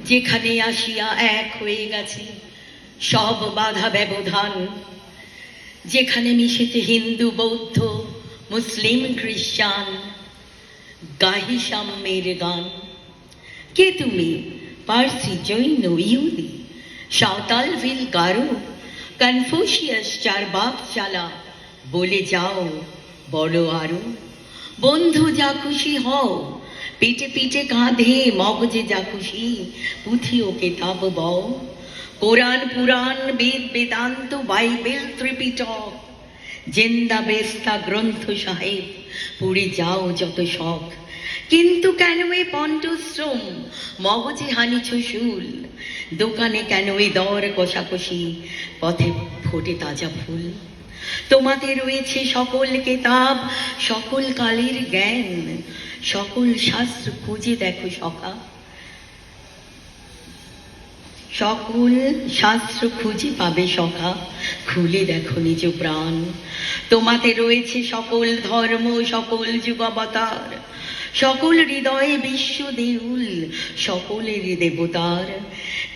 যেখানে আসিয়া এক হয়ে গেছে সব বাধা ব্যবধান, যেখানে মিশেছে হিন্দু বৌদ্ধ মুসলিম খ্রিস্টান, গাহি সাম্যের গান। কে তুমি? পার্সি, জৈন, ইহুদি, সাঁওতাল, ভিল, গারো, কনফুসিয়াস, চারবাক চালা, বলে যাও বলো আরো। বন্ধু যা খুশি হও, পিঠে পিঠে কাঁধে মগজে যা খুশি পুঁথি ও কেতাব বও। কোরআন, পুরাণ, বেদ, বেদান্ত, বাইবেল, ত্রিপিটক, জেন্দা বেস্তা গ্রন্থ সাহেব, পড়ে যাও যত শখ। কিন্তু কেন এ পণ্ডশ্রম, মগজে হানিছ শুল? দোকানে কেন এ দর কষাকষি, পথে ফোটে তাজা ফুল? তোমাতে রয়েছে সকল কেতাব, সকল কালের জ্ঞান, সকল শাস্ত্র খুঁজে দেখো সখা। সকল শাস্ত্র খুঁজে পাবে সখা, খুলে দেখো নিজ প্রাণ। তোমাতে রয়েছে সকল ধর্ম, সকল যুগাবতার, সকল হৃদয়ে বিশ্ব দেউল, সকলের দেবতার।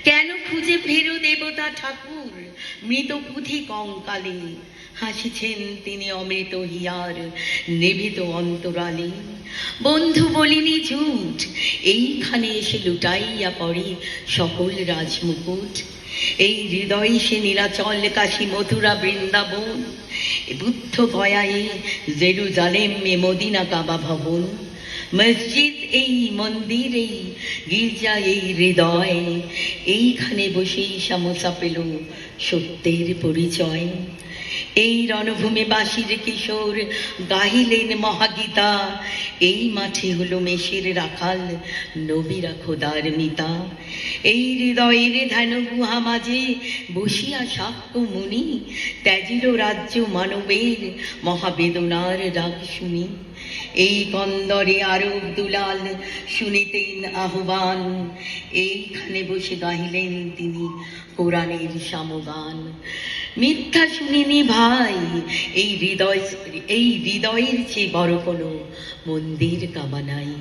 কেন খুঁজে ফেরো দেবতা ঠাকুর মৃত পুঁথি কঙ্কালে? হাসিছেন তিনি অমৃত হিয়ার নিভৃত অন্তরালে। বন্ধু বলিনি ঝুট, এইখানে এসে লুটাইয়া পড়ে সকল রাজমুকুট। এই হৃদয়ে সে নীলাচল, কাশী, মথুরা, বৃন্দাবন, বুদ্ধ গয়ায়, জেরুজালেম, মদিনা, কাবা ভবন, মসজিদ এই মন্দির, এই গির্জা এই হৃদয়। এইখানে বসেই সামোসা পেল সত্যের পরিচয়। এই রণভূমে বাসির কিশোর গাহিলেন মহাগীতা, এই মাঠে হলো মেষের রাখাল, নবীরা খোদার মিতা। এই হৃদয়ের ধ্যান গুহা মাঝে বসিয়া সাক্ষ্য মুনি, ত্যাজিল রাজ্য মানবের মহাবেদনার রাগ শুনি। এই কন্দরে আরব দুলাল শুনিতেন আহ্বান, এইখানে বসে গাহিলেন তিনি কোরআনের সামগান। মিথ্যা শুনিনি ভাই, এই হৃদয়ের চেয়ে বড় কোনো মন্দির কাবা নাই।